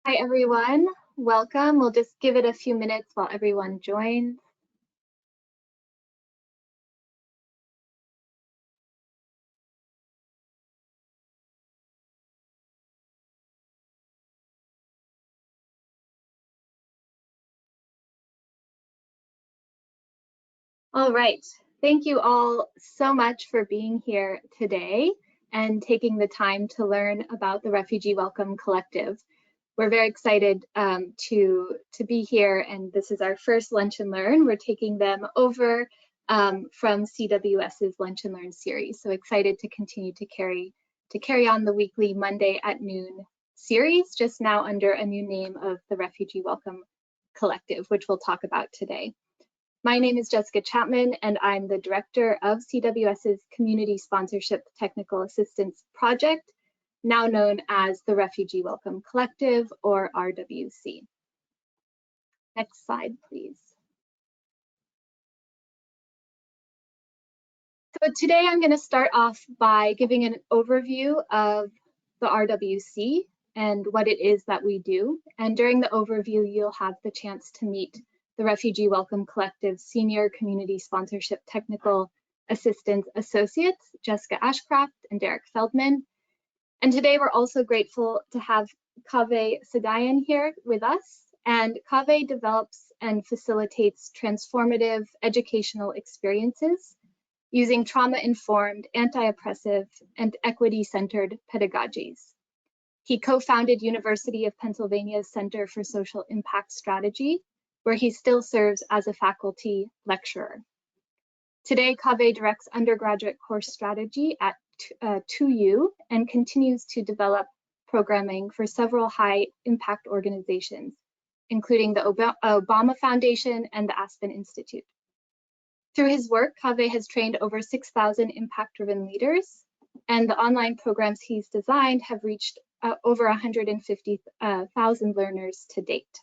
Hi, everyone. Welcome. We'll just give it a few minutes while everyone joins. All right. Thank you all so much for being here today and taking the time to learn about the Refugee Welcome Collective. We're very excited to be here, and this is our first Lunch and Learn. We're taking them over from CWS's Lunch and Learn series. So excited to continue to carry on the weekly Monday at noon series, just now under a new name of the Refugee Welcome Collective, which we'll talk about today. My name is Jessica Chapman, and I'm the director of CWS's Community Sponsorship Technical Assistance Project, now known as the Refugee Welcome Collective, or RWC. Next slide, please. So today I'm going to start off by giving an overview of the RWC and what it is that we do. And during the overview, you'll have the chance to meet the Refugee Welcome Collective Senior Community Sponsorship Technical Assistance Associates, Jessica Ashcraft and Derek Feldman. And today we're also grateful to have Kaveh Sadayan here with us. And Kaveh develops and facilitates transformative educational experiences using trauma-informed, anti-oppressive, and equity-centered pedagogies. He co-founded University of Pennsylvania's Center for Social Impact Strategy, where he still serves as a faculty lecturer. Today, Kaveh directs undergraduate course strategy at 2U and continues to develop programming for several high-impact organizations, including the Obama Foundation and the Aspen Institute. Through his work, Kaveh has trained over 6,000 impact-driven leaders, and the online programs he's designed have reached over 150,000 learners to date.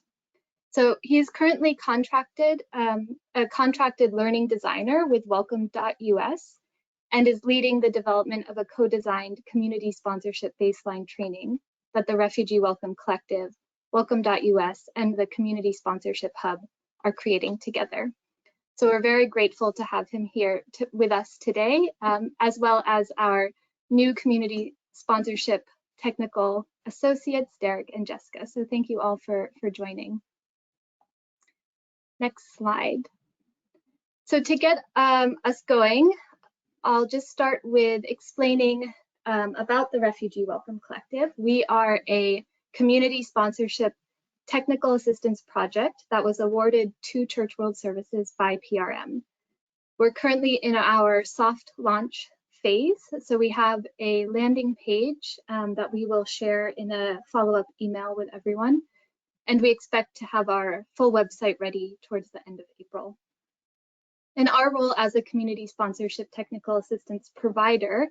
So he's currently a contracted learning designer with Welcome.us and is leading the development of a co-designed community sponsorship baseline training that the Refugee Welcome Collective, Welcome.us, and the Community Sponsorship Hub are creating together. So we're very grateful to have him here with us today, as well as our new community sponsorship technical associates, Derek and Jessica. So thank you all for joining. Next slide. So to get us going, I'll just start with explaining about the Refugee Welcome Collective. We are a community sponsorship technical assistance project that was awarded to Church World Services by PRM. We're currently in our soft launch phase, so we have a landing page that we will share in a follow-up email with everyone, and we expect to have our full website ready towards the end of April. And our role as a community sponsorship technical assistance provider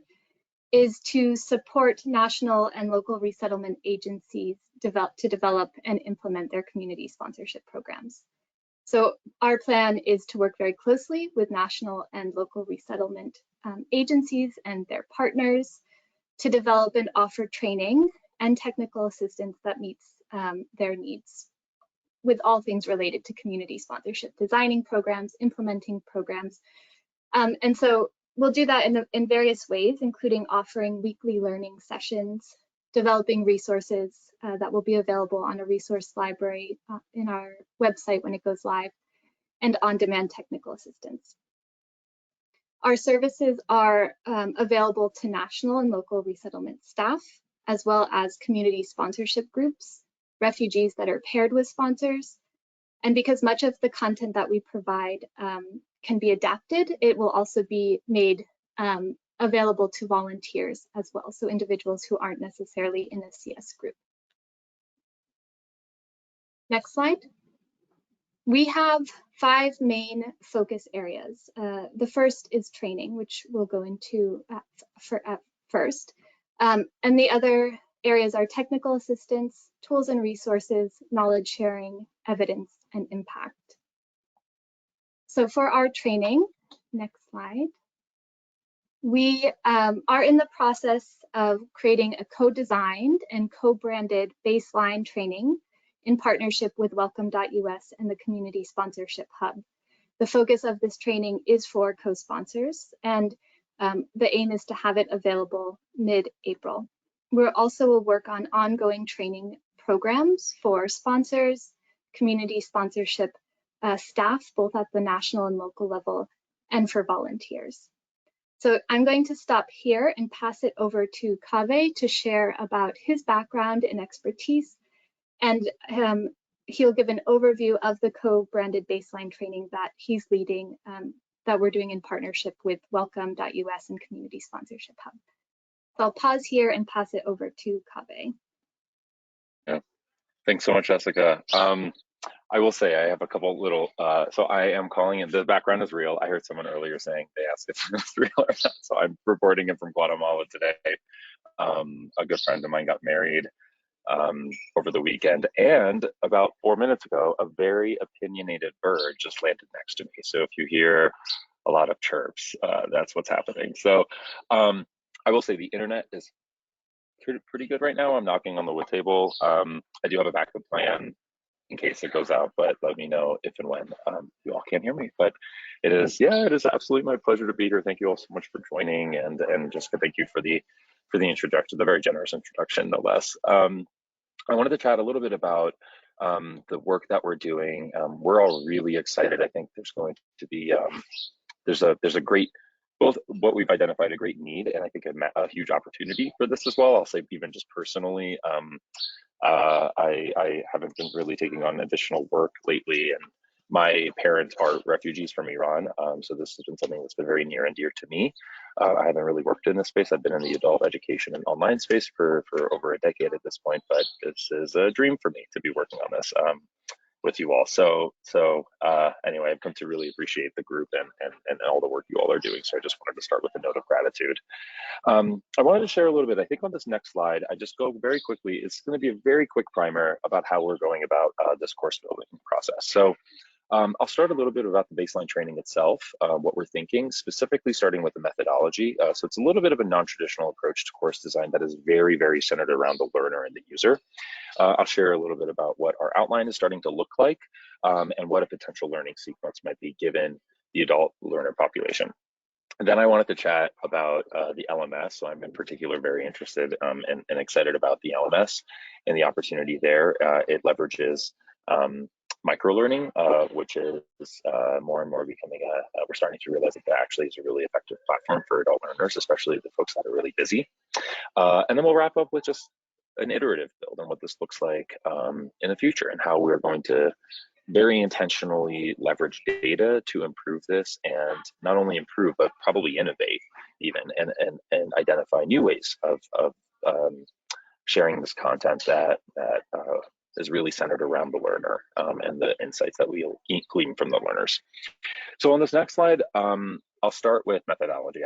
is to support national and local resettlement agencies to develop and implement their community sponsorship programs. So our plan is to work very closely with national and local resettlement agencies and their partners to develop and offer training and technical assistance that meets their needs with all things related to community sponsorship, designing programs, implementing programs. And so we'll do that in various ways, including offering weekly learning sessions, developing resources that will be available on a resource library in our website when it goes live, and on-demand technical assistance. Our services are available to national and local resettlement staff, as well as community sponsorship groups, refugees that are paired with sponsors. And because much of the content that we provide can be adapted, it will also be made available to volunteers as well, so individuals who aren't necessarily in a CS group. Next slide. We have 5 main focus areas. The first is training, which we'll go into first. And the other areas are technical assistance, tools and resources, knowledge sharing, evidence, and impact. So for our training, next slide, we are in the process of creating a co-designed and co-branded baseline training in partnership with Welcome.us and the Community Sponsorship Hub. The focus of this training is for co-sponsors, and the aim is to have it available mid-April. We'll also work on ongoing training programs for sponsors, community sponsorship staff, both at the national and local level, and for volunteers. So I'm going to stop here and pass it over to Kaveh to share about his background and expertise, and he'll give an overview of the co-branded baseline training that he's leading, that we're doing in partnership with Welcome.us and Community Sponsorship Hub. So I'll pause here and pass it over to Kaveh. Yeah, thanks so much, Jessica. I will say I have a couple little, so I am calling it, the background is real. I heard someone earlier saying they asked if it was real or not, so I'm reporting it from Guatemala today. A good friend of mine got married over the weekend, and about 4 minutes ago, a very opinionated bird just landed next to me. So if you hear a lot of chirps, that's what's happening. So I will say the internet is pretty good right now. I'm knocking on the wood table. I do have a backup plan in case it goes out, but let me know if and when you all can't hear me. But it is absolutely my pleasure to be here. Thank you all so much for joining, and Jessica, thank you for the introduction, the very generous introduction, no less. I wanted to chat a little bit about the work that we're doing. We're all really excited. I think there's going to be there's a great, both what we've identified, a great need, and I think a huge opportunity for this as well. I'll say even just personally, I haven't been really taking on additional work lately, and my parents are refugees from Iran, so this has been something that's been very near and dear to me. I haven't really worked in this space. I've been in the adult education and online space for over a decade at this point, but this is a dream for me to be working on this with you all. So anyway, I've come to really appreciate the group and all the work you all are doing. So I just wanted to start with a note of gratitude. I wanted to share a little bit. I think on this next slide, I just go very quickly. It's going to be a very quick primer about how we're going about this course building process. So I'll start a little bit about the baseline training itself, what we're thinking, specifically starting with the methodology. So it's a little bit of a non-traditional approach to course design that is very, very centered around the learner and the user. I'll share a little bit about what our outline is starting to look like and what a potential learning sequence might be given the adult learner population. And then I wanted to chat about the LMS. So I'm in particular very interested and excited about the LMS and the opportunity there. It leverages microlearning, which is more and more becoming we're starting to realize that actually is a really effective platform for adult learners, especially the folks that are really busy. And then we'll wrap up with just an iterative build on what this looks like in the future and how we're going to very intentionally leverage data to improve this, and not only improve, but probably innovate even and identify new ways of sharing this content that is really centered around the learner and the insights that we'll glean from the learners. So on this next slide, I'll start with methodology.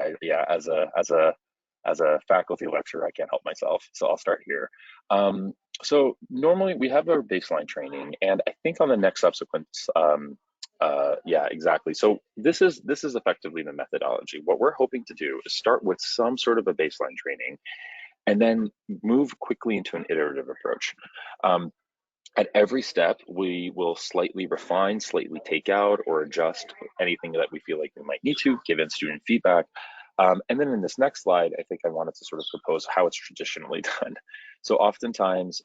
As a faculty lecturer, I can't help myself, so I'll start here. So normally we have our baseline training, and I think on the next subsequent, yeah, exactly. So this is effectively the methodology. What we're hoping to do is start with some sort of a baseline training, and then move quickly into an iterative approach. At every step, we will slightly refine, slightly take out, or adjust anything that we feel like we might need to, given student feedback. And then in this next slide, I think I wanted to sort of propose how it's traditionally done. So oftentimes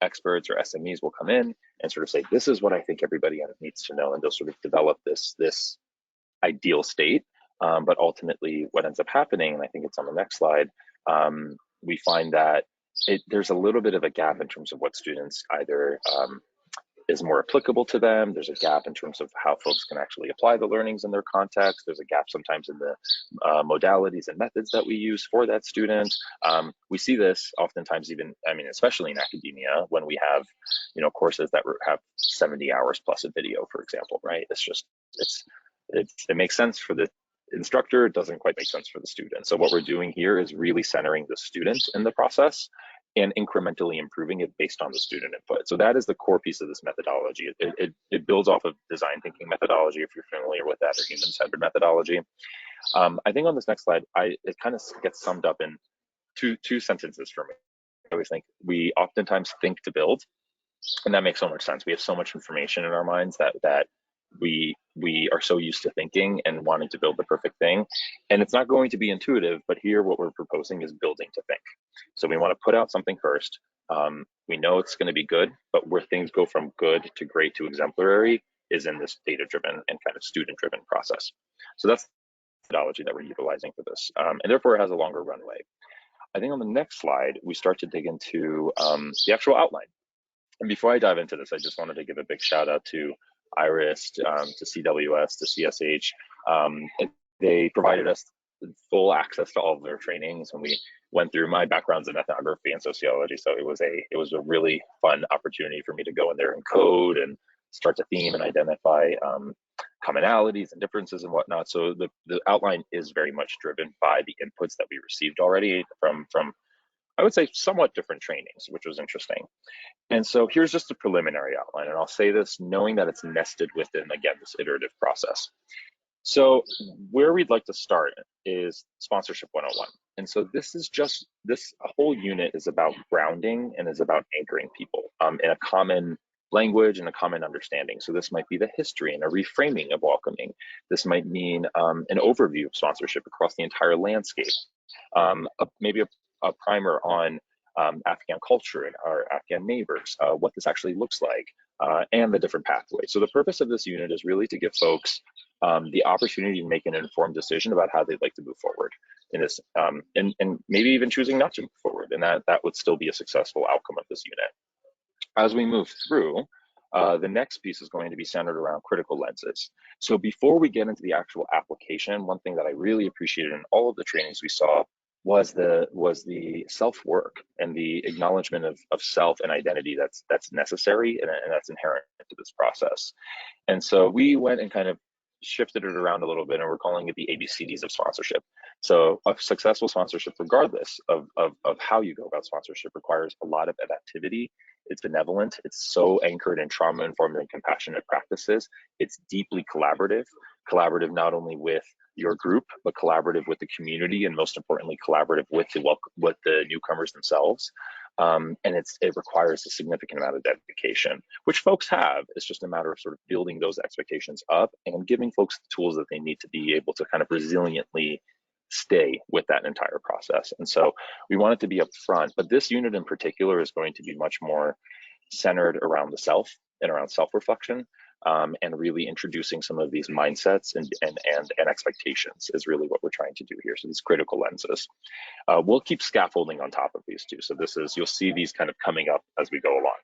experts or SMEs will come in and sort of say, this is what I think everybody needs to know. And they'll sort of develop this ideal state. But ultimately what ends up happening, and I think it's on the next slide, we find that there's a little bit of a gap in terms of what students either is more applicable to them. There's a gap in terms of how folks can actually apply the learnings in their context. There's a gap sometimes in the modalities and methods that we use for that student. We see this oftentimes even, I mean, especially in academia, when we have, courses that have 70 hours plus a video, for example, right? It makes sense for the instructor, it doesn't quite make sense for the student. So what we're doing here is really centering the student in the process and incrementally improving it based on the student input. So that is the core piece of this methodology. It builds off of design thinking methodology, if you're familiar with that, or human-centered methodology. I think on this next slide, it kind of gets summed up in two sentences for me. I always think we oftentimes think to build, And that makes so much sense. We have so much information in our minds that we are so used to thinking and wanting to build the perfect thing, and it's not going to be intuitive. But here, what we're proposing is building to think. So we want to put out something first. We know it's going to be good, but where things go from good to great to exemplary is in this data-driven and kind of student-driven process. So that's the methodology that we're utilizing for this, and therefore it has a longer runway. I think on the next slide, we start to dig into the actual outline. And before I dive into this, I just wanted to give a big shout out to Iris, to CWS, to CSH. They provided us full access to all of their trainings, and we went through my backgrounds in ethnography and sociology. So it was a really fun opportunity for me to go in there and code and start to theme and identify commonalities and differences and whatnot. So the outline is very much driven by the inputs that we received already from I would say somewhat different trainings, which was interesting. And so here's just a preliminary outline, and I'll say this knowing that it's nested within, again, this iterative process. So where we'd like to start is sponsorship 101. And so this whole unit is about grounding and is about anchoring people in a common language and a common understanding. So this might be the history and a reframing of welcoming. This might mean an overview of sponsorship across the entire landscape, maybe a primer on Afghan culture and our Afghan neighbors, what this actually looks like, and the different pathways. So the purpose of this unit is really to give folks the opportunity to make an informed decision about how they'd like to move forward in this, and maybe even choosing not to move forward, and that would still be a successful outcome of this unit. As we move through, the next piece is going to be centered around critical lenses. So before we get into the actual application, one thing that I really appreciated in all of the trainings we saw was the self-work and the acknowledgement of self and identity that's necessary and that's inherent to this process. And so we went and kind of shifted it around a little bit, and we're calling it the ABCDs of sponsorship. So a successful sponsorship, regardless of how you go about sponsorship, requires a lot of activity. It's benevolent. It's so anchored in trauma-informed and compassionate practices. It's deeply collaborative not only with your group, but collaborative with the community, and most importantly, collaborative with the newcomers themselves. And it requires a significant amount of dedication, which folks have. It's just a matter of sort of building those expectations up and giving folks the tools that they need to be able to kind of resiliently stay with that entire process. And so we want it to be upfront, but this unit in particular is going to be much more centered around the self and around self-reflection, and really introducing some of these mindsets and expectations is really what we're trying to do here. So these critical lenses. We'll keep scaffolding on top of these two. So you'll see these kind of coming up as we go along.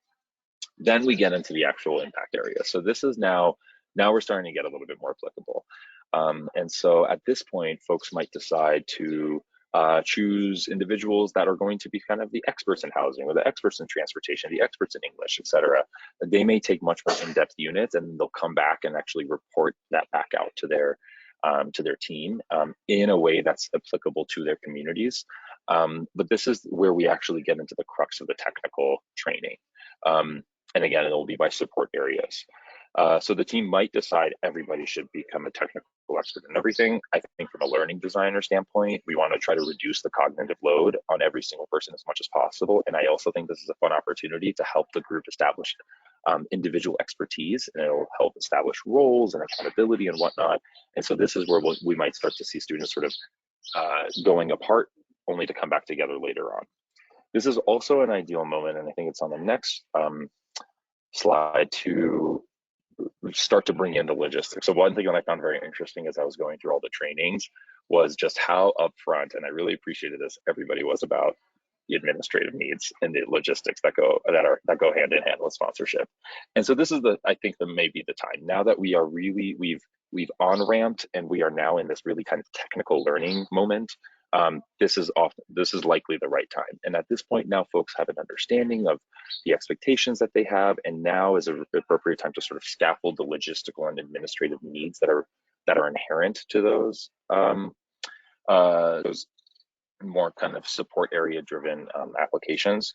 Then we get into the actual impact area. So this is now we're starting to get a little bit more applicable. And so at this point, folks might decide to choose individuals that are going to be kind of the experts in housing or the experts in transportation, the experts in English, etc. They may take much more in-depth units, and they'll come back and actually report that back out to their team in a way that's applicable to their communities. But this is where we actually get into the crux of the technical training. And again, it'll be by support areas. So the team might decide everybody should become a technical expert in everything. I think from a learning designer standpoint, we want to try to reduce the cognitive load on every single person as much as possible. And I also think this is a fun opportunity to help the group establish individual expertise, and it'll help establish roles and accountability and whatnot. And so this is where we might start to see students sort of going apart only to come back together later on. This is also an ideal moment, and I think it's on the next slide, to start to bring in the logistics. So one thing that I found very interesting as I was going through all the trainings was just how upfront, and I really appreciated this, everybody was about the administrative needs and the logistics that go hand in hand with sponsorship. And so this is I think maybe the time now that we are really, we've on-ramped and we are now in this really kind of technical learning moment. This is likely the right time. And at this point now, folks have an understanding of the expectations that they have, and now is an appropriate time to sort of scaffold the logistical and administrative needs that are inherent to those more kind of support area driven applications.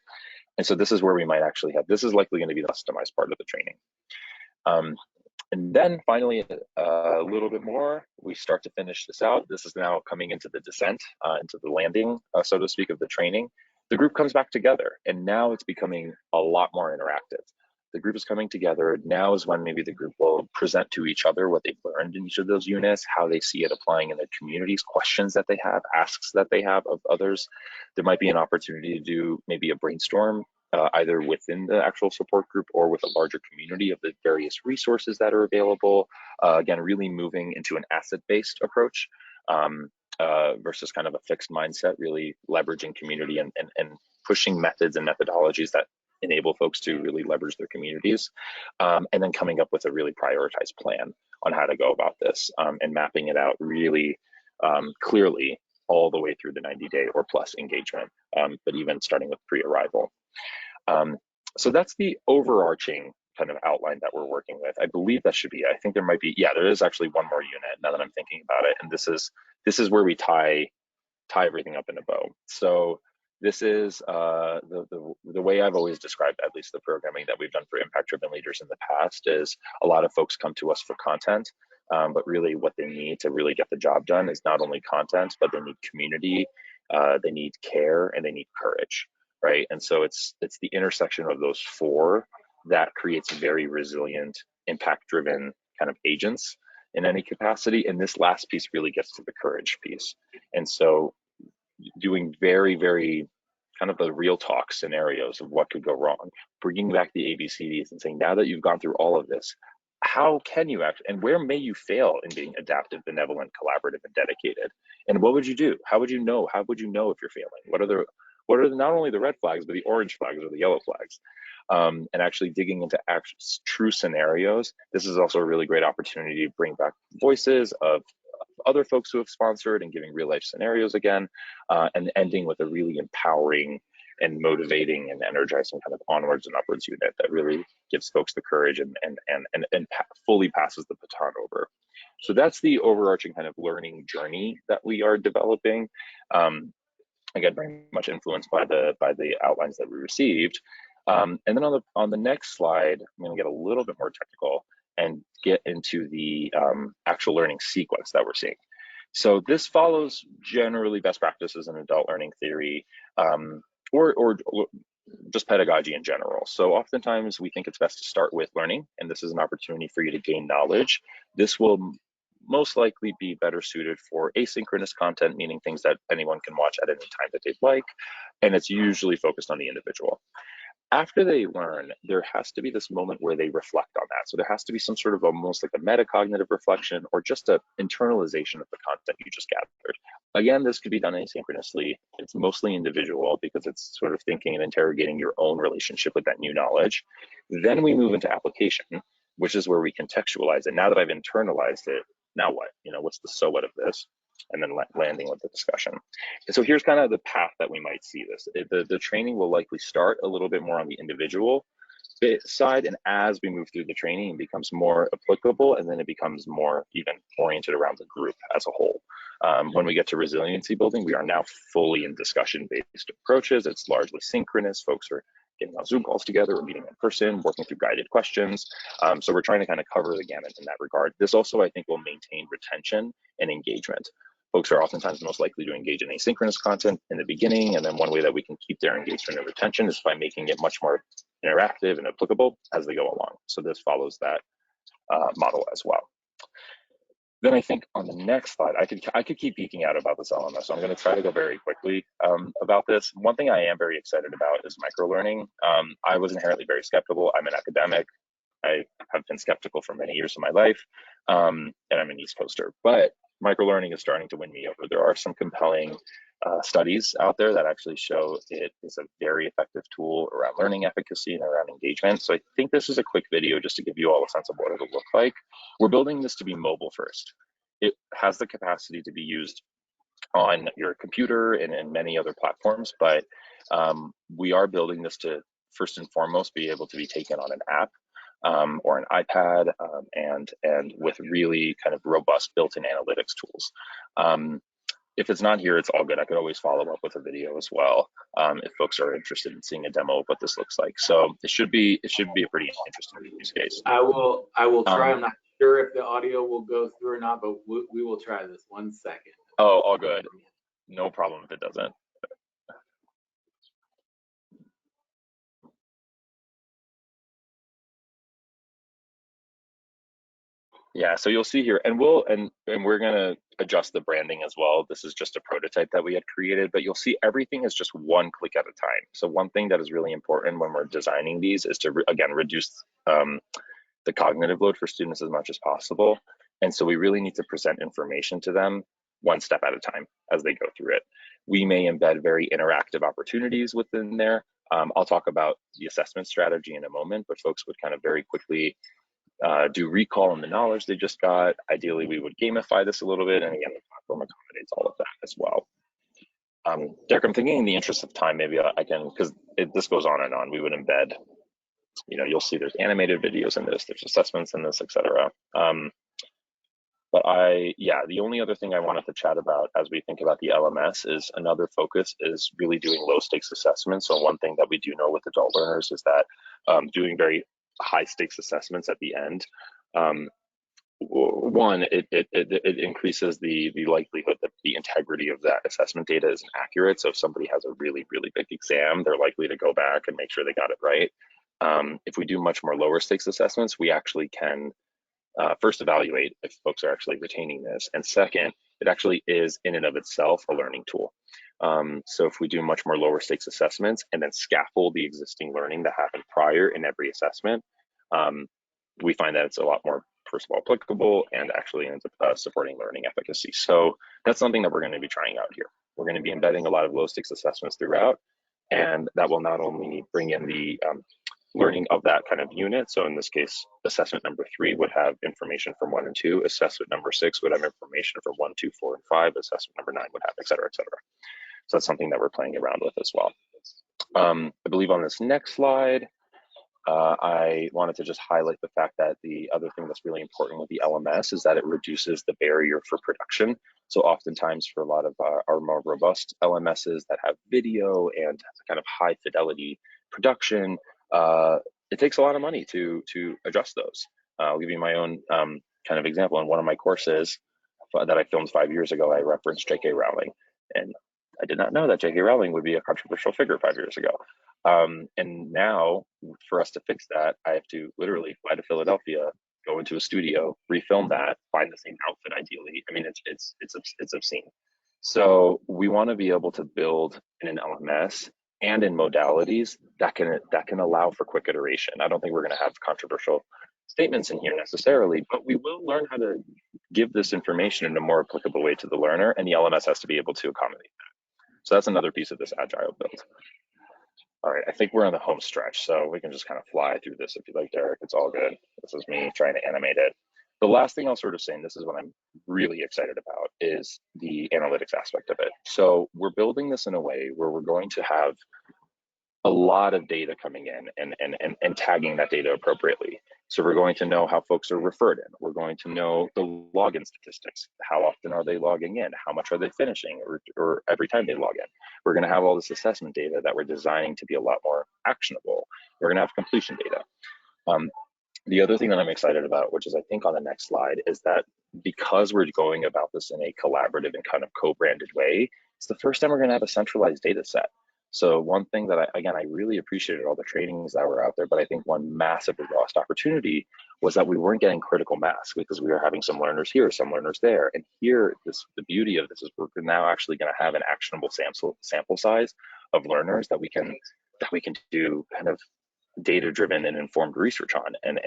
And so this is where we might actually this is likely going to be the customized part of the training. And then finally, a little bit more, we start to finish this out. This is now coming into the descent, into the landing, so to speak, of the training. The group comes back together, and now it's becoming a lot more interactive. the group is coming together. Now is when maybe the group will present to each other what they've learned in each of those units, how they see it applying in their communities, questions that they have, asks that they have of others. There might be an opportunity to do maybe a brainstorm, either within the actual support group or with a larger community of the various resources that are available. Again, really moving into an asset-based approach. Versus kind of a fixed mindset, really leveraging community and pushing methods and methodologies that enable folks to really leverage their communities, and then coming up with a really prioritized plan on how to go about this, and mapping it out really clearly all the way through the 90-day or plus engagement, but even starting with pre-arrival. So that's the overarching kind of outline that we're working with. I believe that should be, I think there might be, yeah, there is actually one more unit now that I'm thinking about it. And this is where we tie everything up in a bow. So this is the way I've always described, at least the programming that we've done for impact-driven leaders in the past, is a lot of folks come to us for content, but really what they need to really get the job done is not only content, but they need community, they need care, and they need courage, right? And so it's the intersection of those four that creates very resilient, impact-driven kind of agents in any capacity. And this last piece really gets to the courage piece. And so doing very, very kind of the real talk scenarios of what could go wrong, bringing back the ABCDs and saying, now that you've gone through all of this, how can you act, and where may you fail in being adaptive, benevolent, collaborative, and dedicated? And what would you do? How would you know? How would you know if you're failing? What are not only the red flags, but the orange flags or the yellow flags? And actually digging into true scenarios. This is also a really great opportunity to bring back voices of other folks who have sponsored and giving real life scenarios again, and ending with a really empowering and motivating and energizing kind of onwards and upwards unit that really gives folks the courage and fully passes the baton over. So that's the overarching kind of learning journey that we are developing. Again, very much influenced by the outlines that we received. And then on the next slide, I'm going to get a little bit more technical and get into the actual learning sequence that we're seeing. So this follows generally best practices in adult learning theory, or just pedagogy in general. So oftentimes we think it's best to start with learning, and this is an opportunity for you to gain knowledge. This will most likely be better suited for asynchronous content, meaning things that anyone can watch at any time that they'd like, and it's usually focused on the individual. After they learn, there has to be this moment where they reflect on that. So there has to be some sort of almost like a metacognitive reflection or just a internalization of the content you just gathered. Again, this could be done asynchronously. It's mostly individual because it's sort of thinking and interrogating your own relationship with that new knowledge. Then we move into application, which is where we contextualize it. Now that I've internalized it, now what? What's the so what of this? And then landing with the discussion. And so here's kind of the path that we might see this. The training will likely start a little bit more on the individual side, and as we move through the training, it becomes more applicable, and then it becomes more even oriented around the group as a whole. When we get to resiliency building, we are now fully in discussion-based approaches. It's largely synchronous. Folks are getting on Zoom calls together or meeting in person, working through guided questions. So we're trying to kind of cover the gamut in that regard. This also, I think, will maintain retention and engagement. Folks are oftentimes most likely to engage in asynchronous content in the beginning, and then one way that we can keep their engagement and retention is by making it much more interactive and applicable as they go along. So this follows that model as well. Then I think on the next slide, I could keep geeking out about this LMS, so I'm going to try to go very quickly about this. One thing I am very excited about is microlearning. I was inherently very skeptical. I'm an academic. I have been skeptical for many years of my life, and I'm an East Coaster, but microlearning is starting to win me over. There are some compelling studies out there that actually show it is a very effective tool around learning efficacy and around engagement. So I think this is a quick video just to give you all a sense of what it'll look like. We're building this to be mobile first. It has the capacity to be used on your computer and in many other platforms, but we are building this to first and foremost be able to be taken on an app or an iPad, and with really kind of robust built-in analytics tools. If it's not here, it's all good. I could always follow up with a video as well if folks are interested in seeing a demo of what this looks like. So it should be a pretty interesting use case. I will try. I'm not sure if the audio will go through or not, but we will try this. 1 second. Oh, all good. No problem if it doesn't. Yeah, so you'll see here, and we're gonna adjust the branding as well. This is just a prototype that we had created, but you'll see everything is just one click at a time. So one thing that is really important when we're designing these is to again reduce the cognitive load for students as much as possible. And so we really need to present information to them one step at a time as they go through it. We may embed very interactive opportunities within there. I'll talk about the assessment strategy in a moment, but folks would kind of very quickly do recall on the knowledge they just got. Ideally, we would gamify this a little bit, and again, the platform accommodates all of that as well. Derek, I'm thinking in the interest of time, maybe I can, because this goes on and on, we would embed, you'll see there's animated videos in this, there's assessments in this, etc. But the only other thing I wanted to chat about as we think about the LMS is another focus is really doing low stakes assessments. So one thing that we do know with adult learners is that doing very high stakes assessments at the end, one, it increases the likelihood that the integrity of that assessment data is accurate. So if somebody has a really, really big exam, they're likely to go back and make sure they got it right. If we do much more lower stakes assessments, we actually can first evaluate if folks are actually retaining this. And second, it actually is in and of itself a learning tool. So if we do much more lower stakes assessments and then scaffold the existing learning that happened prior in every assessment, we find that it's a lot more, first of all, applicable and actually ends up supporting learning efficacy. So that's something that we're going to be trying out here. We're going to be embedding a lot of low stakes assessments throughout, and that will not only bring in the learning of that kind of unit. So in this case, assessment number 3 would have information from 1 and 2. Assessment number 6 would have information from 1, 2, 4, and 5. Assessment number 9 would have, et cetera, et cetera. So that's something that we're playing around with as well. I believe on this next slide, I wanted to just highlight the fact that the other thing that's really important with the LMS is that it reduces the barrier for production. So oftentimes for a lot of our more robust LMSs that have video and kind of high fidelity production, it takes a lot of money to adjust those. I'll give you my own kind of example. In one of my courses that I filmed 5 years ago, I referenced J.K. Rowling, and I did not know that J.K. Rowling would be a controversial figure 5 years ago. And now, for us to fix that, I have to literally fly to Philadelphia, go into a studio, refilm that, find the same outfit ideally. I mean, it's obscene. So we want to be able to build in an LMS and in modalities that can allow for quick iteration. I don't think we're going to have controversial statements in here necessarily, but we will learn how to give this information in a more applicable way to the learner, and the LMS has to be able to accommodate that. So that's another piece of this agile build. All right, I think we're on the home stretch, so we can just kind of fly through this if you like, Derek. It's all good. This is me trying to animate it. The last thing I'll sort of say, and this is what I'm really excited about, is the analytics aspect of it. So we're building this in a way where we're going to have a lot of data coming in and tagging that data appropriately. So we're going to know how folks are referred in. We're going to know the login statistics. How often are they logging in? How much are they finishing or every time they log in? We're going to have all this assessment data that we're designing to be a lot more actionable. We're going to have completion data. The other thing that I'm excited about, which is I think on the next slide, is that because we're going about this in a collaborative and kind of co-branded way, it's the first time we're going to have a centralized data set. So one thing that I really appreciated all the trainings that were out there, but I think one massively lost opportunity was that we weren't getting critical mass because we were having some learners here, some learners there. And here, the beauty of this is we're now actually going to have an actionable sample size of learners that we can do kind of data-driven and informed research on, and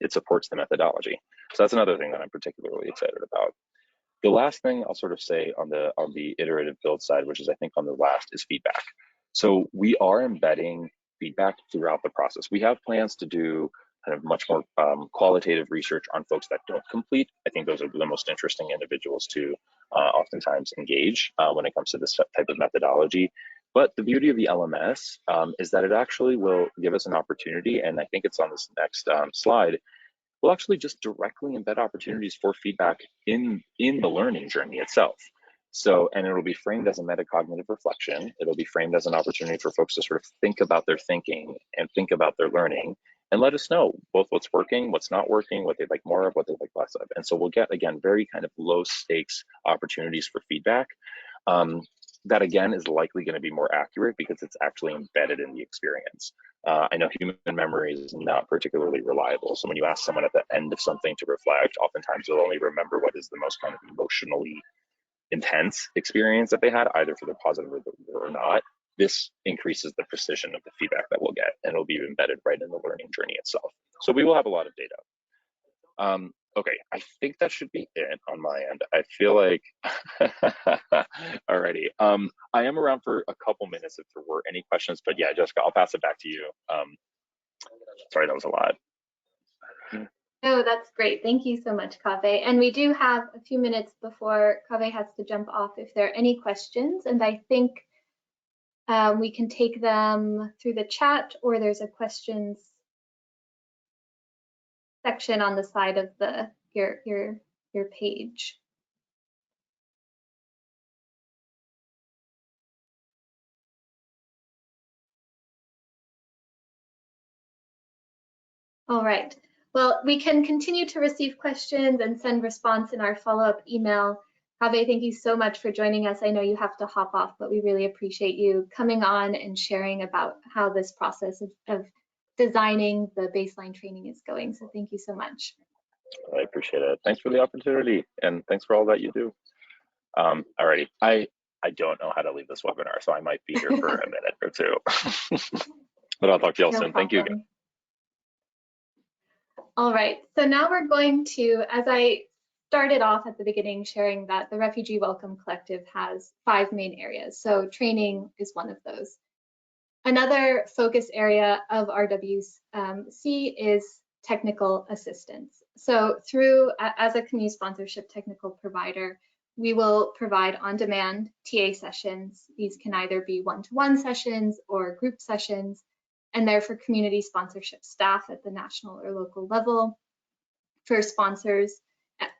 it supports the methodology. So that's another thing that I'm particularly excited about. The last thing I'll sort of say on the iterative build side, which is I think on the last, is feedback. So we are embedding feedback throughout the process. We have plans to do kind of much more qualitative research on folks that don't complete. I think those are the most interesting individuals to oftentimes engage when it comes to this type of methodology. But the beauty of the LMS is that it actually will give us an opportunity, and I think it's on this next slide, we'll actually just directly embed opportunities for feedback in the learning journey itself. So, and it'll be framed as a metacognitive reflection. It'll be framed as an opportunity for folks to sort of think about their thinking and think about their learning and let us know both what's working, what's not working, what they'd like more of, what they'd like less of. And so we'll get, again, very kind of low stakes opportunities for feedback. that again is likely going to be more accurate because it's actually embedded in the experience. I know human memory is not particularly reliable. So when you ask someone at the end of something to reflect, oftentimes they'll only remember what is the most kind of emotionally intense experience that they had, either for the positive or not. This increases the precision of the feedback that we'll get, and it'll be embedded right in the learning journey itself. So we will have a lot of data. Okay, I think that should be it on my end. I feel like, alrighty. I am around for a couple minutes if there were any questions, but yeah, Jessica, I'll pass it back to you. Sorry, that was a lot. No, that's great. Thank you so much, Kaveh. And we do have a few minutes before Kaveh has to jump off if there are any questions. And I think we can take them through the chat, or there's a questions section on the side of your page. All right. Well, we can continue to receive questions and send response in our follow-up email. Kaveh, thank you so much for joining us. I know you have to hop off, but we really appreciate you coming on and sharing about how this process of designing the baseline training is going. So thank you so much. I appreciate it. Thanks for the opportunity, and thanks for all that you do. Alrighty, I don't know how to leave this webinar, so I might be here for a minute or two. But I'll talk to you all soon. Thank you again. All right, so now we're going to, as I started off at the beginning, sharing that the Refugee Welcome Collective has 5 main areas. So training is one of those. Another focus area of RWC is technical assistance. So as a community sponsorship technical provider, we will provide on-demand TA sessions. These can either be one-to-one sessions or group sessions, and they're for community sponsorship staff at the national or local level, for sponsors,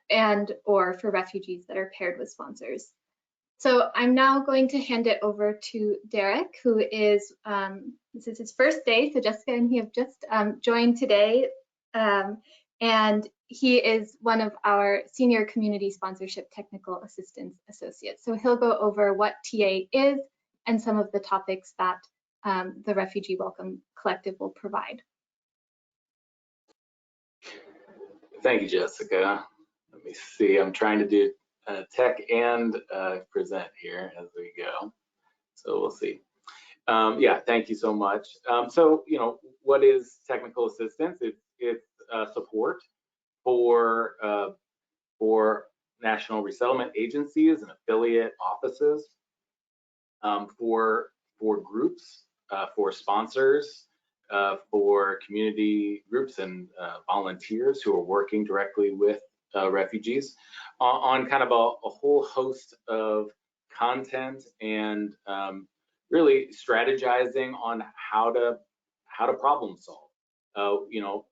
and or for refugees that are paired with sponsors. So I'm now going to hand it over to Derek, who is, this is his first day, so Jessica and he have just joined today, and he is one of our senior community sponsorship technical assistance associates. So he'll go over what TA is and some of the topics that the Refugee Welcome Collective will provide. Thank you, Jessica. Let me see, I'm trying to do tech and present here as we go. So we'll see. Yeah, thank you so much. So, you know, what is technical assistance? It's support for national resettlement agencies and affiliate offices, for groups, for sponsors, for community groups and volunteers who are working directly with refugees on kind of a whole host of content and really strategizing on how to problem solve. You know,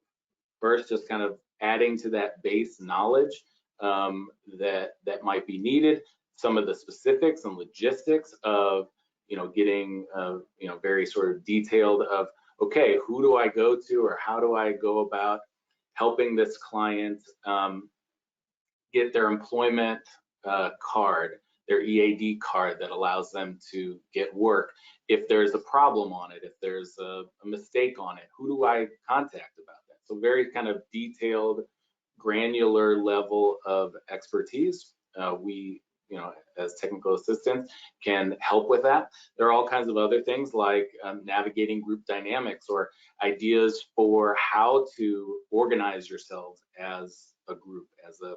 first just kind of adding to that base knowledge that might be needed, some of the specifics and logistics of, you know, getting you know, very sort of detailed of, okay, who do I go to, or how do I go about helping this client get their employment card, their EAD card that allows them to get work. If there's a problem on it, if there's a mistake on it, who do I contact about that? So very kind of detailed, granular level of expertise. We, you know, as technical assistants can help with that. There are all kinds of other things like navigating group dynamics or ideas for how to organize yourselves as a group, as a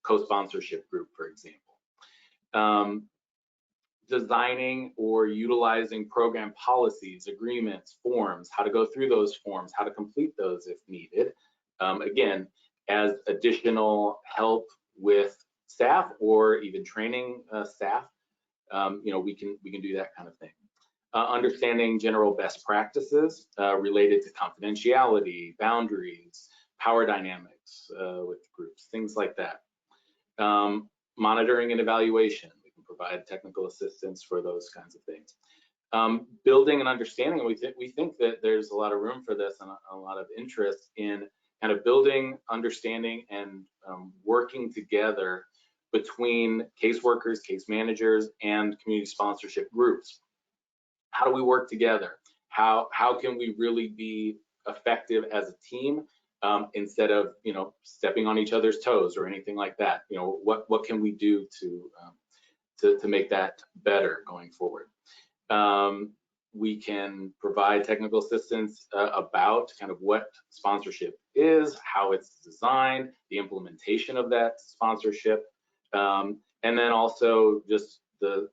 co-sponsorship group, for example. Designing or utilizing program policies, agreements, forms, how to go through those forms, how to complete those if needed. Again, as additional help with staff or even training staff, you know, we can do that kind of thing. Understanding general best practices related to confidentiality, boundaries, power dynamics with groups, things like that. Monitoring and evaluation, we can provide technical assistance for those kinds of things. Building and understanding, we think that there's a lot of room for this and a lot of interest in kind of building, understanding, and working together between caseworkers, case managers, and community sponsorship groups. How do we work together? How can we really be effective as a team instead of stepping on each other's toes or anything like that? What can we do to make that better going forward? We can provide technical assistance about kind of what sponsorship is, how it's designed, the implementation of that sponsorship, and then also just the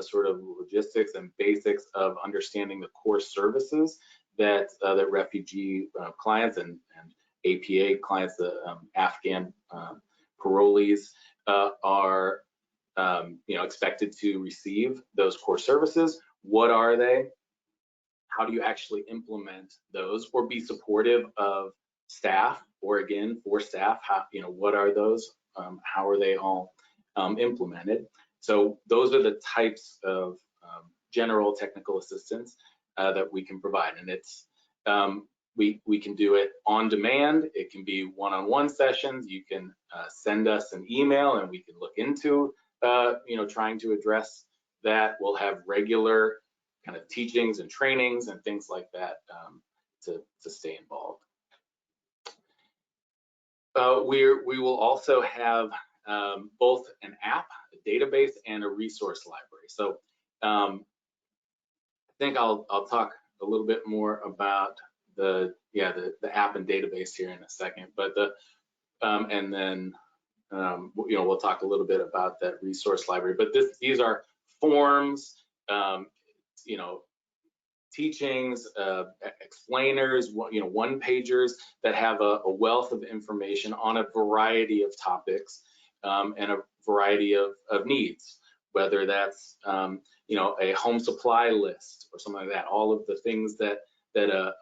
sort of logistics and basics of understanding the core services that that refugee clients and APA clients, the Afghan parolees are expected to receive those core services. What are they? How do you actually implement those or be supportive of staff, or again, for staff, what are those? How are they all implemented? So those are the types of general technical assistance that we can provide. And it's we can do it on demand. It can be one-on-one sessions. You can send us an email and we can look into trying to address that. We'll have regular kind of teachings and trainings and things like that to stay involved. We will also have both an app, a database, and a resource library. So I think I'll talk a little bit more about the app and database here in a second, but and then we'll talk a little bit about that resource library. But these are forms, teachings, explainers, one-pagers that have a wealth of information on a variety of topics and a variety of needs, whether that's a home supply list or something like that. All of the things that a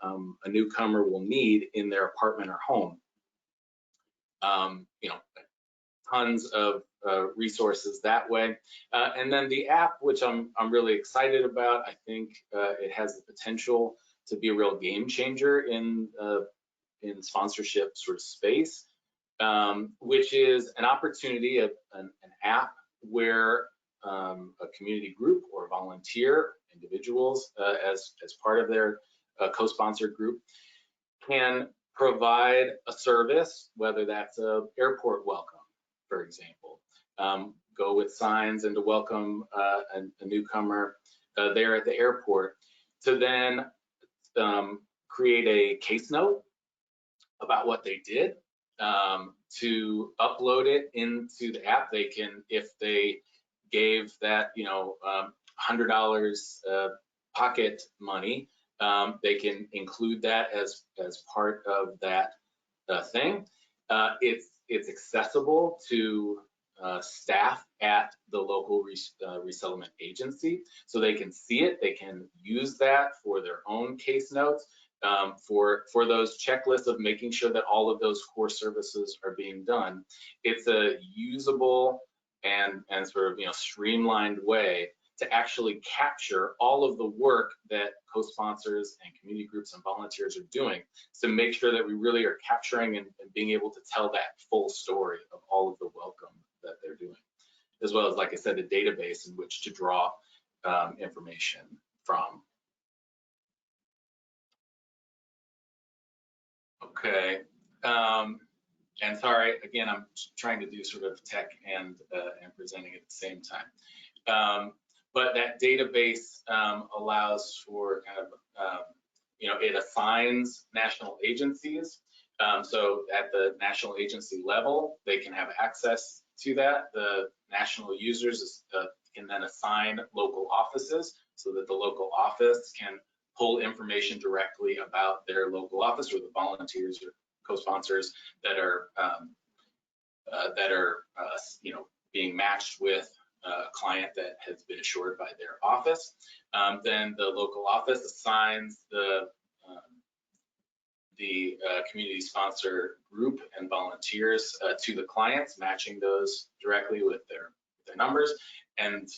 newcomer will need in their apartment or home. Tons of resources that way, and then the app, which I'm really excited about. I think it has the potential to be a real game changer in sponsorship sort of space, which is an opportunity, an app where a community group or volunteer individuals as part of their co-sponsored group can provide a service, whether that's a airport welcome, for example, go with signs and to welcome a newcomer there at the airport, to then create a case note about what they did, to upload it into the app. They can, if they gave that $100 pocket money, they can include that as part of that thing. It's accessible to staff at the local resettlement agency, so they can see it. They can use that for their own case notes, for those checklists of making sure that all of those core services are being done. It's a usable and sort of streamlined way to actually capture all of the work that co-sponsors and community groups and volunteers are doing, to make sure that we really are capturing and being able to tell that full story of all of the welcome that they're doing, as well as, like I said, a database in which to draw information from. Okay, and sorry, again, I'm trying to do sort of tech and presenting at the same time. But that database allows for kind of, it assigns national agencies. So at the national agency level, they can have access to that. The national users can then assign local offices, so that the local office can pull information directly about their local office, or the volunteers or co-sponsors that are being matched with a client that has been assured by their office. Then the local office assigns the community sponsor group and volunteers to the clients, matching those directly with their numbers, and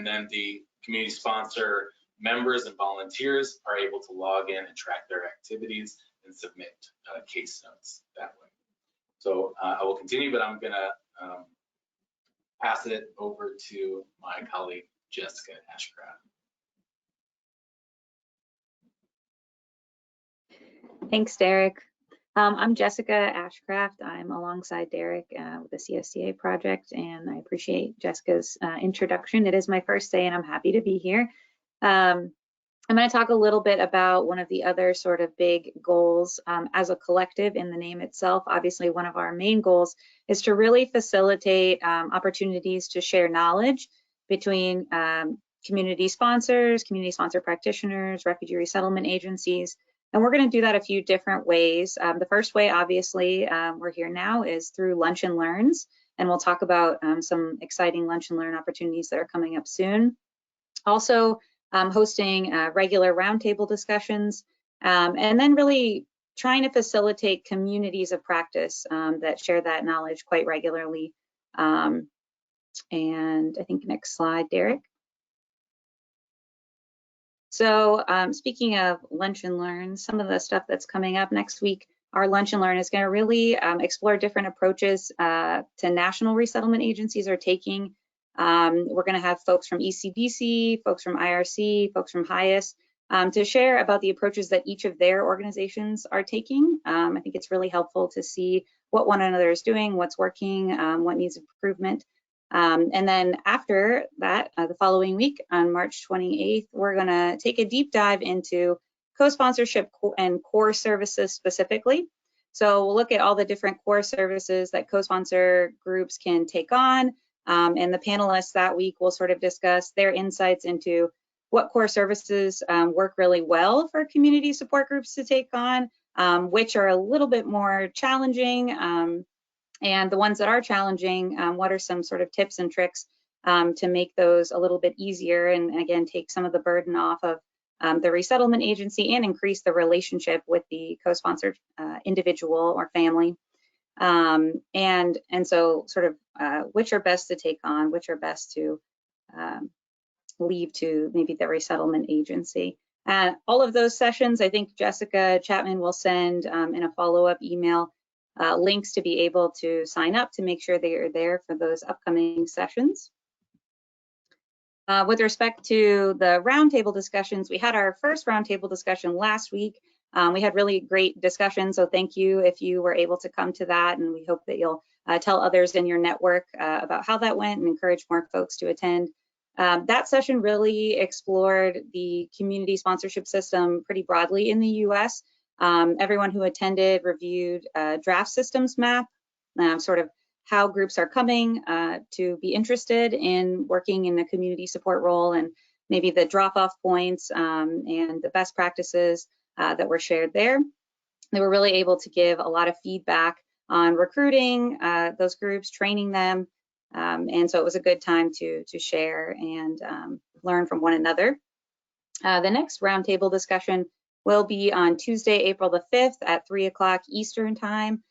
then the community sponsor members and volunteers are able to log in and track their activities and submit case notes that way. So I will continue, but I'm gonna pass it over to my colleague, Jessica Ashcraft. Thanks, Derek. I'm Jessica Ashcraft. I'm alongside Derek with the CSCA project, and I appreciate Jessica's introduction. It is my first day, and I'm happy to be here. I'm going to talk a little bit about one of the other sort of big goals as a collective in the name itself. Obviously, one of our main goals is to really facilitate opportunities to share knowledge between community sponsors, community sponsor practitioners, refugee resettlement agencies. And we're going to do that a few different ways. The first way, obviously, we're here now is through Lunch and Learns, and we'll talk about some exciting Lunch and Learn opportunities that are coming up soon. Also, hosting regular roundtable discussions, and then really trying to facilitate communities of practice that share that knowledge quite regularly. And I think next slide, Derek. So speaking of Lunch and Learn, some of the stuff that's coming up next week, our Lunch and Learn is going to really explore different approaches to national resettlement agencies are taking. We're going to have folks from ECDC, folks from IRC, folks from HIAS to share about the approaches that each of their organizations are taking. I think it's really helpful to see what one another is doing, what's working, what needs improvement. And then after that, the following week on March 28th, we're going to take a deep dive into co-sponsorship and core services specifically. So we'll look at all the different core services that co-sponsor groups can take on. And the panelists that week will sort of discuss their insights into what core services work really well for community support groups to take on, which are a little bit more challenging. And the ones that are challenging, what are some sort of tips and tricks to make those a little bit easier and again, take some of the burden off of the resettlement agency and increase the relationship with the co-sponsored individual or family. And so sort of which are best to take on, which are best to leave to maybe the resettlement agency. All of those sessions, I think Jessica Chapman will send in a follow-up email links to be able to sign up to make sure they are there for those upcoming sessions. With respect to the roundtable discussions, we had our first roundtable discussion last week. We had really great discussions, so thank you if you were able to come to that, and we hope that you'll tell others in your network about how that went and encourage more folks to attend. That session really explored the community sponsorship system pretty broadly in the US. Everyone who attended reviewed a draft systems map, sort of how groups are coming to be interested in working in the community support role and maybe the drop-off points and the best practices that were shared there. They were really able to give a lot of feedback on recruiting those groups, training them, and so it was a good time to share and learn from one another. The next roundtable discussion will be on Tuesday, April the 5th at 3 o'clock Eastern time.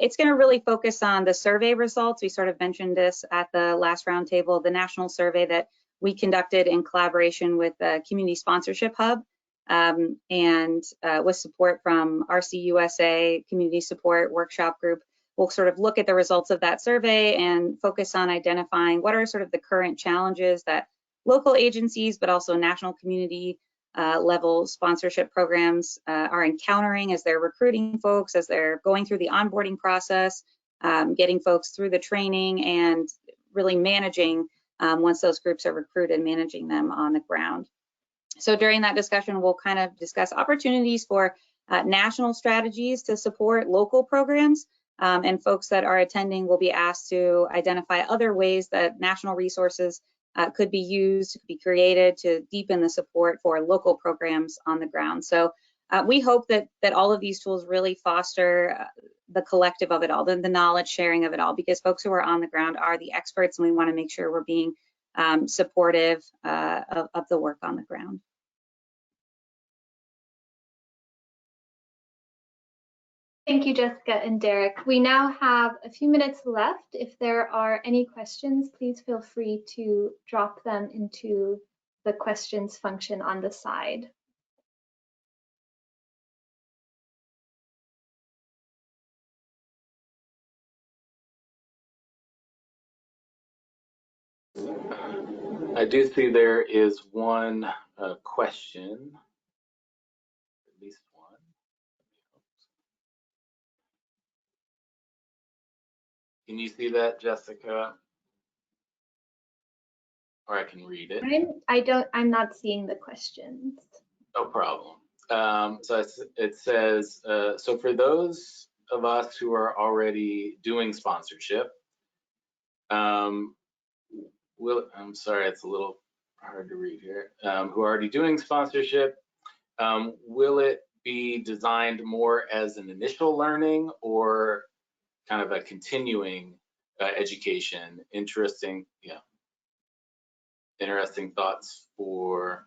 It's going to really focus on the survey results. We sort of mentioned this at the last roundtable, the national survey that we conducted in collaboration with the Community Sponsorship Hub and with support from RCUSA, Community Support Workshop Group. We'll sort of look at the results of that survey and focus on identifying what are sort of the current challenges that local agencies, but also national community level sponsorship programs are encountering as they're recruiting folks, as they're going through the onboarding process, getting folks through the training, and really managing once those groups are recruited, managing them on the ground. So during that discussion, we'll kind of discuss opportunities for national strategies to support local programs, and folks that are attending will be asked to identify other ways that national resources could be used, could be created to deepen the support for local programs on the ground. So we hope that all of these tools really foster the collective of it all, the knowledge sharing of it all, because folks who are on the ground are the experts, and we want to make sure we're being supportive of the work on the ground. Thank you, Jessica and Derek. We now have a few minutes left. If there are any questions, please feel free to drop them into the questions function on the side. I do see there is one question, at least one. Can you see that, Jessica? Or I can read it. I'm not seeing the questions. No problem. So it says, so for those of us who are already doing sponsorship, I'm sorry, it's a little hard to read here, who are already doing sponsorship, will it be designed more as an initial learning or kind of a continuing education? Interesting thoughts for,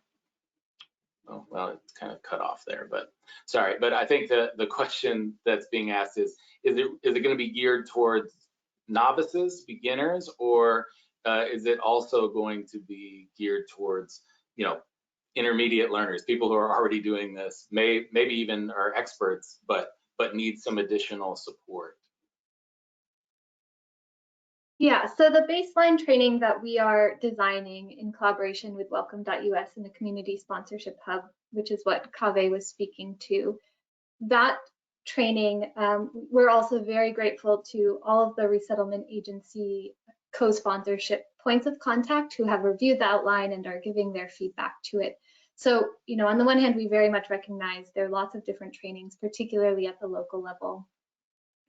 oh, well, it's kind of cut off there, but sorry. But I think the question that's being asked is it going to be geared towards novices, beginners, or is it also going to be geared towards, intermediate learners, people who are already doing this, maybe even are experts, but need some additional support? Yeah, so the baseline training that we are designing in collaboration with Welcome.us and the Community Sponsorship Hub, which is what Kaveh was speaking to, that training, we're also very grateful to all of the resettlement agency co-sponsorship points of contact who have reviewed the outline and are giving their feedback to it. So, on the one hand, we very much recognize there are lots of different trainings, particularly at the local level,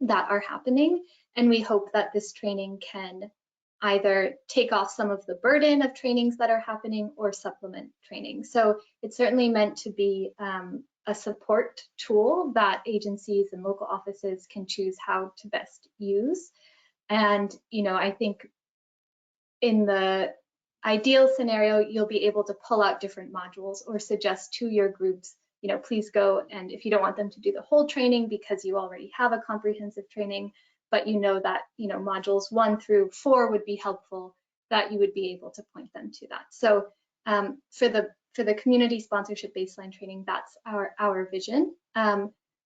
that are happening. And we hope that this training can either take off some of the burden of trainings that are happening or supplement training. So it's certainly meant to be a support tool that agencies and local offices can choose how to best use. And, I think in the ideal scenario, you'll be able to pull out different modules or suggest to your groups, please go, and if you don't want them to do the whole training because you already have a comprehensive training, but that, modules 1 through 4 would be helpful, that you would be able to point them to that. So for the community sponsorship baseline training, that's our vision.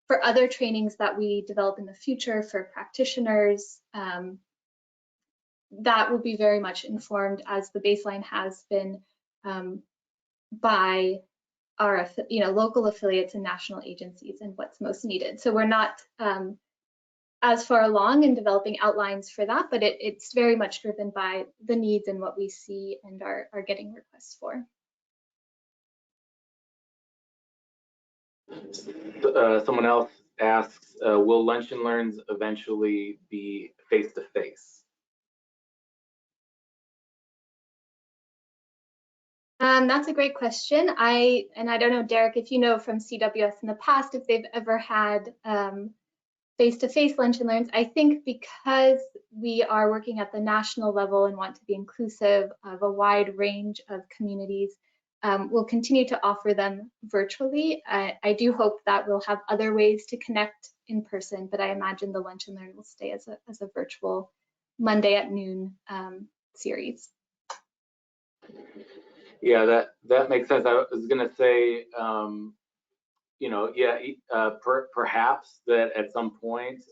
For other trainings that we develop in the future for practitioners, that will be very much informed, as the baseline has been, by our local affiliates and national agencies and what's most needed. So we're not as far along in developing outlines for that, but it's very much driven by the needs and what we see and are getting requests for. Someone else asks, will Lunch and Learns eventually be face-to-face? That's a great question. I don't know, Derek, if you know from CWS in the past, if they've ever had face-to-face Lunch and Learns. I think because we are working at the national level and want to be inclusive of a wide range of communities, we'll continue to offer them virtually. I do hope that we'll have other ways to connect in person, but I imagine the Lunch and Learn will stay as a virtual Monday at noon series. Yeah, that makes sense. I was going to say, perhaps that at some point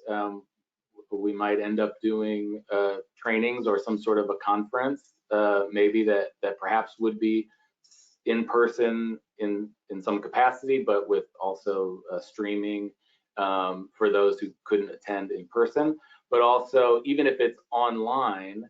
we might end up doing trainings or some sort of a conference, maybe that perhaps would be in person in some capacity, but with also streaming for those who couldn't attend in person. But also, even if it's online,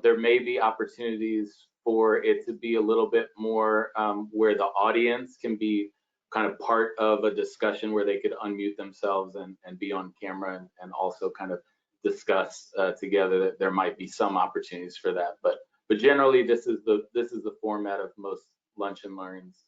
there may be opportunities for it to be a little bit more where the audience can be kind of part of a discussion where they could unmute themselves and be on camera and also kind of discuss together. That there might be some opportunities for that, but generally this is the format of most Lunch and Learns.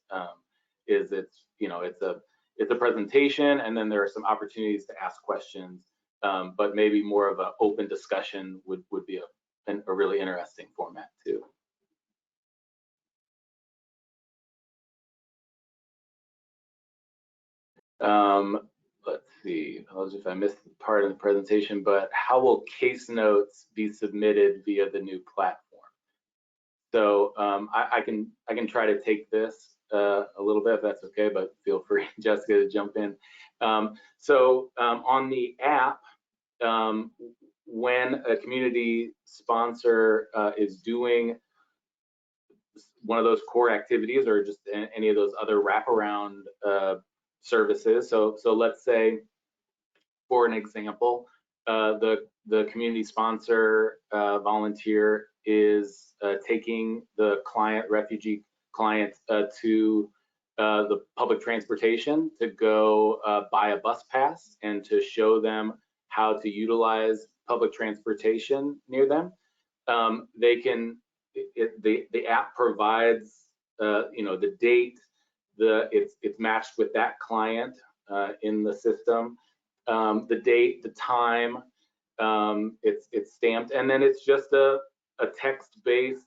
It's a presentation, and then there are some opportunities to ask questions, but maybe more of an open discussion would be a really interesting format too. Let's see, apologies if I missed part of the presentation, but how will case notes be submitted via the new platform? So I can try to take this a little bit if that's okay, but feel free, Jessica, to jump in. On the app, when a community sponsor is doing one of those core activities or just any of those other wraparound services. So let's say, for an example, the community sponsor volunteer is taking the refugee client to the public transportation to go buy a bus pass and to show them how to utilize public transportation near them. They can, the app provides, the date, it's matched with that client in the system, the date, the time, it's stamped, and then it's just a text-based,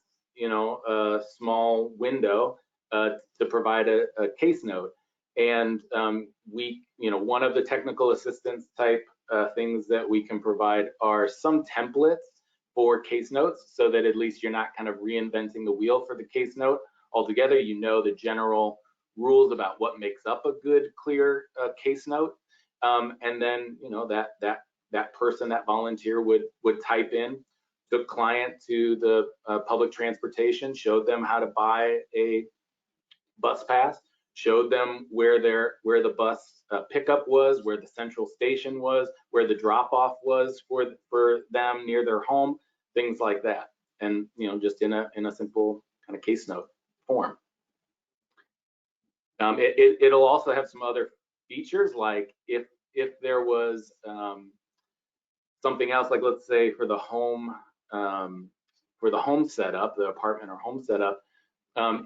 small window to provide a case note. And one of the technical assistance type things that we can provide are some templates for case notes, so that at least you're not kind of reinventing the wheel for the case note altogether. You know the general rules about what makes up a good, clear case note, and then that person, that volunteer would type in, took client to the public transportation, showed them how to buy a bus pass, showed them where the bus pickup was, where the central station was, where the drop off was for them near their home, things like that, and just in a simple kind of case note form. It'll also have some other features, like if there was something else, like let's say for the home setup, the apartment or home setup,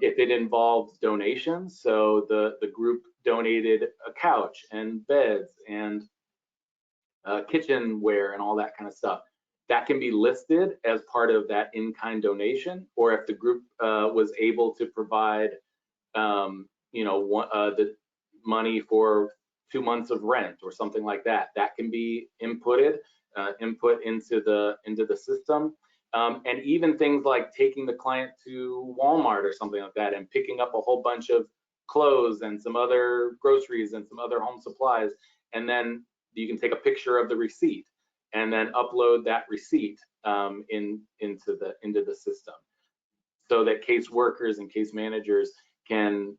if it involves donations, so the group donated a couch and beds and kitchenware and all that kind of stuff, that can be listed as part of that in-kind donation. Or if the group was able to provide the money for 2 months of rent or something like that, that can be input into the system. And even things like taking the client to Walmart or something like that and picking up a whole bunch of clothes and some other groceries and some other home supplies, and then you can take a picture of the receipt and then upload that receipt into the system, so that case workers and case managers can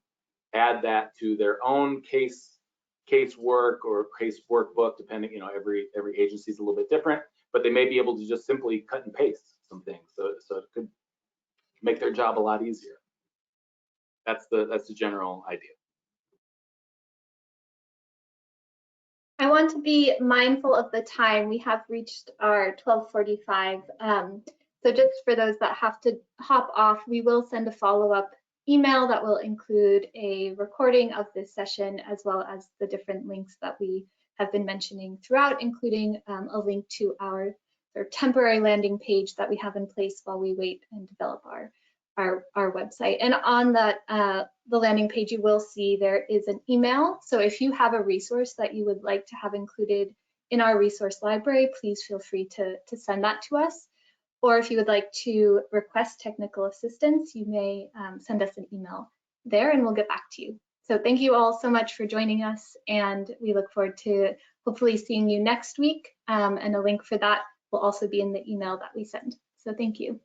add that to their own case work or case workbook, depending, every agency is a little bit different, but they may be able to just simply cut and paste some things, so it could make their job a lot easier. That's the general idea. I want to be mindful of the time. We have reached our 12:45. So just for those that have to hop off, we will send a follow-up email that will include a recording of this session, as well as the different links that we have been mentioning throughout, including a link to our temporary landing page that we have in place while we wait and develop our website. And on that the landing page, you will see there is an email. So if you have a resource that you would like to have included in our resource library, please feel free to send that to us. Or if you would like to request technical assistance, you may send us an email there and we'll get back to you. So thank you all so much for joining us, and we look forward to hopefully seeing you next week. And a link for that will also be in the email that we send. So thank you.